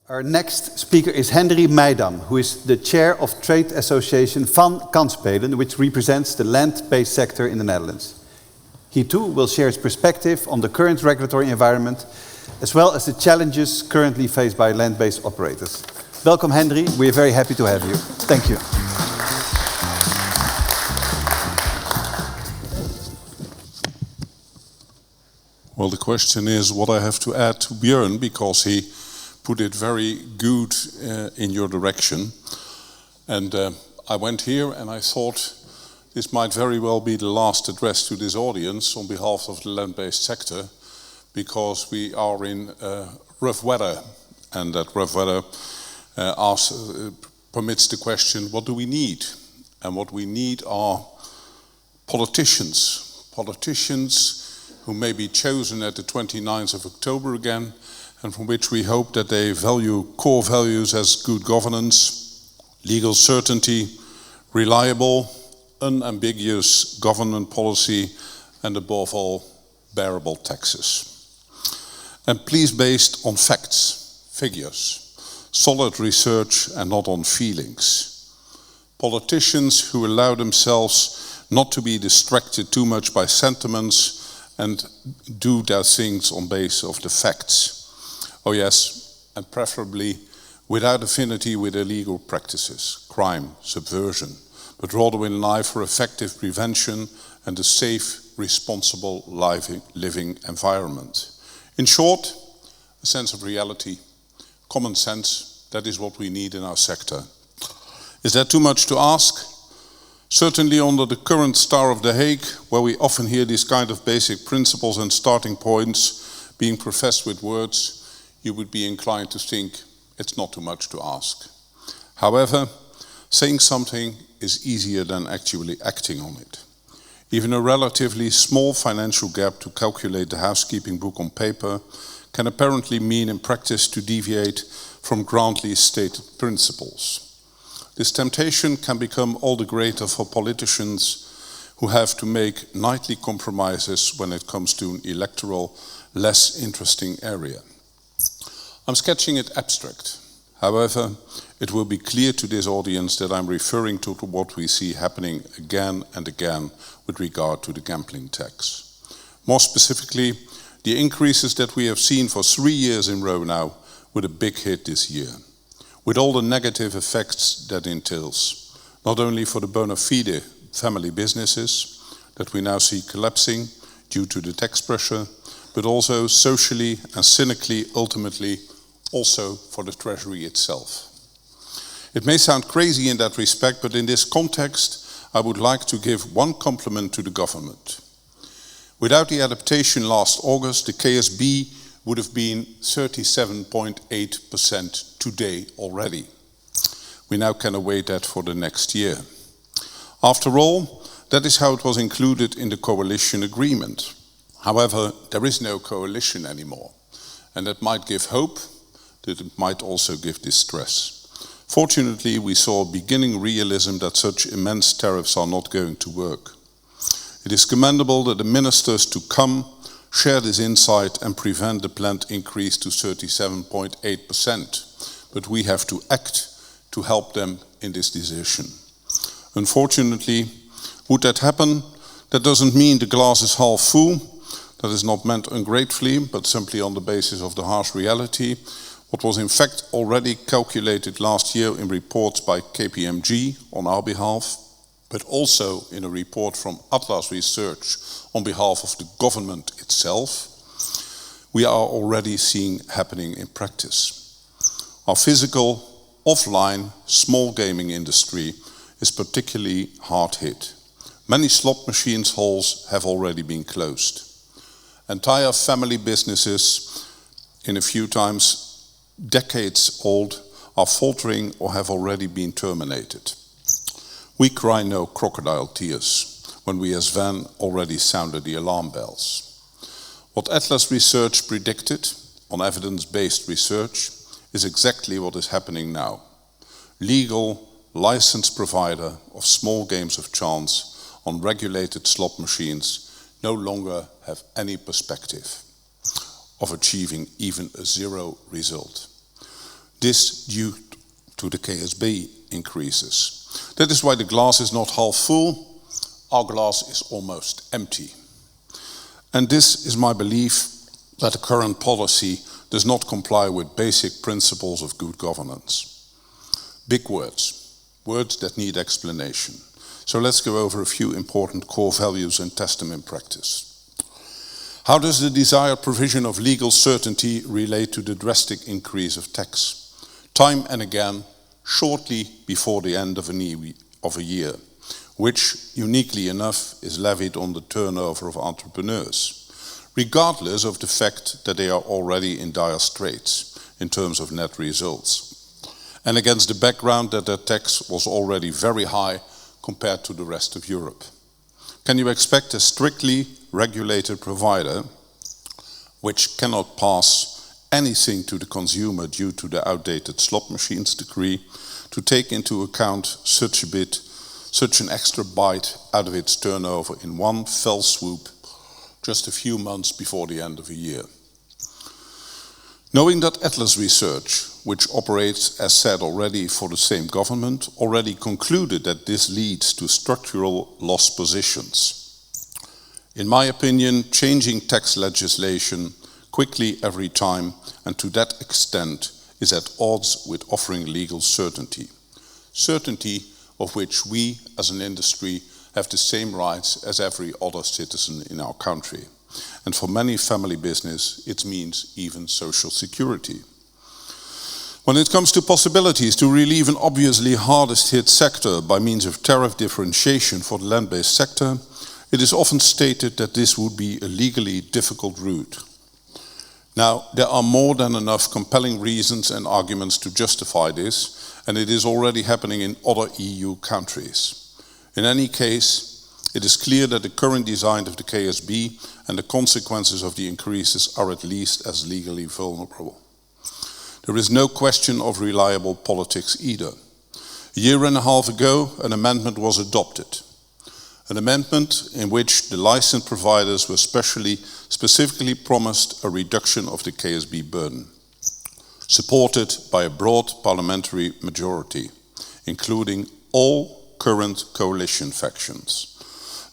Our next speaker is Henry Meijdam, who is the chair of trade association van Kansspelen, which represents the land-based sector in the Netherlands. He too will share his perspective on the current regulatory environment, as well as the challenges currently faced by land-based operators. Welcome, Henry. We are very happy to have you. Thank you. Well, the question is what I have to add to Björn, because he put it very good in your direction. And I went here and I thought this might very well be the last address to this audience on behalf of the land-based sector, because we are in rough weather, and that rough weather permits the question, what do we need? And what we need are politicians who may be chosen at the 29th of October again, and from which we hope that they value core values as good governance, legal certainty, reliable, unambiguous government policy, and above all, bearable taxes. And please based on facts, figures, solid research and not on feelings. Politicians who allow themselves not to be distracted too much by sentiments and do their things on basis of the facts. Oh yes, and preferably without affinity with illegal practices, crime, subversion, but rather in an eye for effective prevention and a safe, responsible living environment. In short, a sense of reality, common sense, that is what we need in our sector. Is that too much to ask? Certainly under the current Star of The Hague, where we often hear these kind of basic principles and starting points being professed with words, you would be inclined to think it's not too much to ask. However, saying something is easier than actually acting on it. Even a relatively small financial gap to calculate the housekeeping book on paper can apparently mean in practice to deviate from grandly stated principles. This temptation can become all the greater for politicians who have to make nightly compromises when it comes to an electoral, less interesting area. I'm sketching it abstract. However, it will be clear to this audience that I'm referring to what we see happening again and again with regard to the gambling tax. More specifically, the increases that we have seen for 3 years in a row now, with a big hit this year, with all the negative effects that entails, not only for the bona fide family businesses that we now see collapsing due to the tax pressure, but also socially and cynically, ultimately, also for the Treasury itself. It may sound crazy in that respect, but in this context, I would like to give one compliment to the government. Without the adaptation last August, the KSB would have been 37.8% today already. We now can await that for the next year. After all, that is how it was included in the coalition agreement. However, there is no coalition anymore, and that might give hope, that it might also give distress. Fortunately, we saw a beginning realism that such immense tariffs are not going to work. It is commendable that the ministers to come share this insight and prevent the planned increase to 37.8%. But we have to act to help them in this decision. Unfortunately, would that happen? That doesn't mean the glass is half full. That is not meant ungratefully, but simply on the basis of the harsh reality. What was in fact already calculated last year in reports by KPMG on our behalf, but also in a report from Atlas Research on behalf of the government itself, we are already seeing happening in practice. Our physical, offline, small gaming industry is particularly hard hit. Many slot machines halls have already been closed. Entire family businesses, in a few times decades old, are faltering or have already been terminated. We cry no crocodile tears when we as Van already sounded the alarm bells. What Atlas Research predicted on evidence-based research is exactly what is happening now. Legal, licensed provider of small games of chance on regulated slot machines no longer have any perspective of achieving even a zero result. This due to the KSB increases. That is why the glass is not half full, our glass is almost empty. And this is my belief that the current policy does not comply with basic principles of good governance. Big words, words that need explanation. So let's go over a few important core values and test them in practice. How does the desired provision of legal certainty relate to the drastic increase of tax? Time and again, shortly before the end of a year, which, uniquely enough, is levied on the turnover of entrepreneurs, regardless of the fact that they are already in dire straits in terms of net results, and against the background that their tax was already very high compared to the rest of Europe. Can you expect a strictly regulated provider, which cannot pass anything to the consumer due to the outdated slot machines decree, to take into account such an extra bite out of its turnover in one fell swoop just a few months before the end of a year? Knowing that Atlas Research, which operates, as said already, for the same government, already concluded that this leads to structural loss positions. In my opinion, changing tax legislation quickly every time and to that extent is at odds with offering legal certainty. Certainty of which we as an industry have the same rights as every other citizen in our country. And for many family business, it means even social security. When it comes to possibilities to relieve an obviously hardest hit sector by means of tariff differentiation for the land-based sector, it is often stated that this would be a legally difficult route. Now, there are more than enough compelling reasons and arguments to justify this, and it is already happening in other EU countries. In any case, it is clear that the current design of the KSB and the consequences of the increases are at least as legally vulnerable. There is no question of reliable politics either. A year and a half ago, an amendment was adopted. An amendment in which the licensed providers were specifically promised a reduction of the KSB burden, supported by a broad parliamentary majority, including all current coalition factions.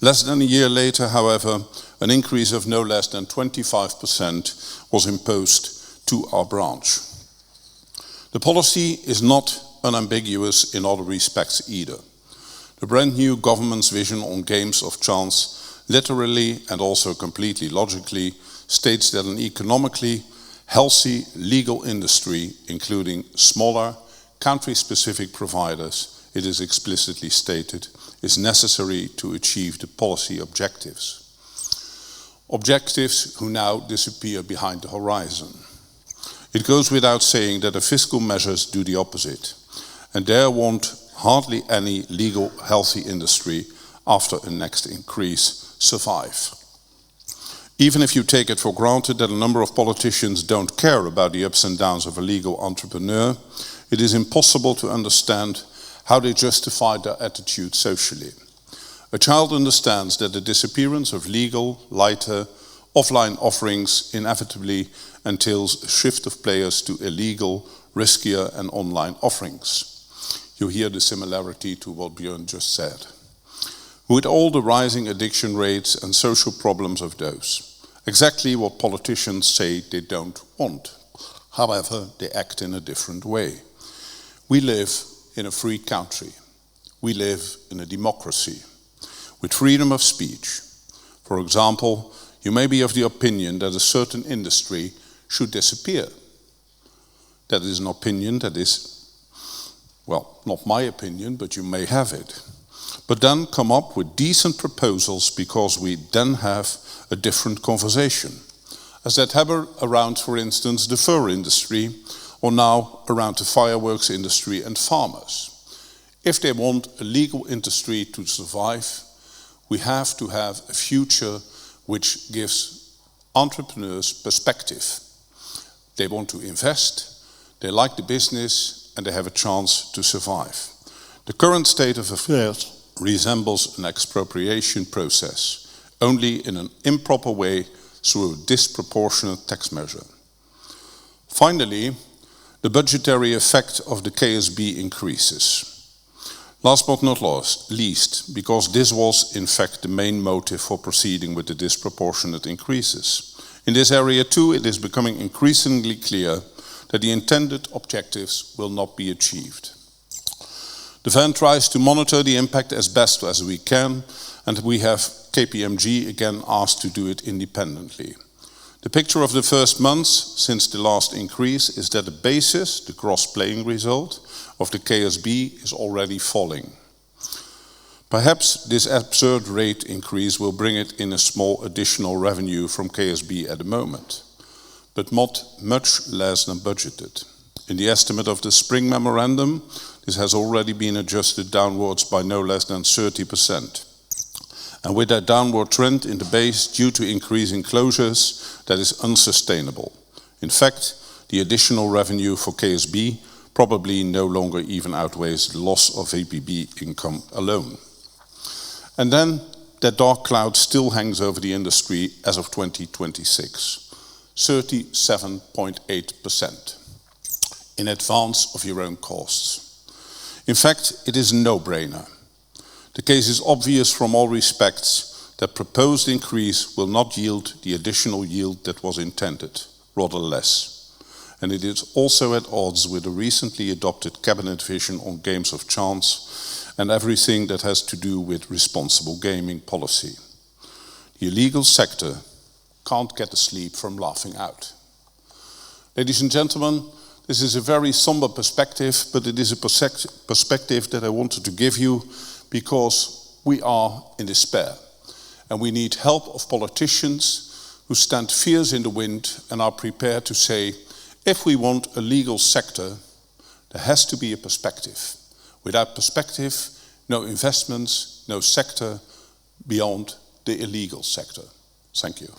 Less than a year later, however, an increase of no less than 25% was imposed to our branch. The policy is not unambiguous in other respects either. The brand new government's vision on games of chance literally and also completely logically states that an economically healthy legal industry, including smaller country-specific providers, it is explicitly stated, is necessary to achieve the policy objectives. Objectives who now disappear behind the horizon. It goes without saying that the fiscal measures do the opposite, and there won't hardly any legal healthy industry after a next increase survive. Even if you take it for granted that a number of politicians don't care about the ups and downs of a legal entrepreneur, it is impossible to understand how they justify their attitude socially. A child understands that the disappearance of legal, lighter, offline offerings inevitably entails a shift of players to illegal, riskier and online offerings. You hear the similarity to what Björn just said. With all the rising addiction rates and social problems of those, exactly what politicians say they don't want. However, they act in a different way. We live in a free country. We live in a democracy with freedom of speech. For example, you may be of the opinion that a certain industry should disappear. That is an opinion that is, well, not my opinion, but you may have it. But then come up with decent proposals because we then have a different conversation. As that happened around, for instance, the fur industry, or now around the fireworks industry and farmers. If they want a legal industry to survive, we have to have a future which gives entrepreneurs perspective. They want to invest, they like the business, and they have a chance to survive. The current state of affairs resembles an expropriation process, only in an improper way through a disproportionate tax measure. Finally, the budgetary effect of the KSB increases. Last but not least, because this was in fact the main motive for proceeding with the disproportionate increases. In this area too, it is becoming increasingly clear that the intended objectives will not be achieved. The VAN tries to monitor the impact as best as we can, and we have KPMG again asked to do it independently. The picture of the first months since the last increase is that the basis, the gross playing result, of the KSB is already falling. Perhaps this absurd rate increase will bring it in a small additional revenue from KSB at the moment, but not much less than budgeted. In the estimate of the spring memorandum, this has already been adjusted downwards by no less than 30%. And with that downward trend in the base due to increasing closures, that is unsustainable. In fact, the additional revenue for KSB probably no longer even outweighs the loss of VPB income alone. And then that dark cloud still hangs over the industry as of 2026, 37.8%, in advance of your own costs. In fact, it is a no-brainer. The case is obvious from all respects that proposed increase will not yield the additional yield that was intended, rather less. And it is also at odds with the recently adopted cabinet vision on games of chance and everything that has to do with responsible gaming policy. The illegal sector can't get the sleep from laughing out. Ladies and gentlemen, this is a very somber perspective, but it is a perspective that I wanted to give you because we are in despair and we need help of politicians who stand fierce in the wind and are prepared to say, if we want a legal sector, there has to be a perspective. Without perspective, no investments, no sector beyond the illegal sector. Thank you.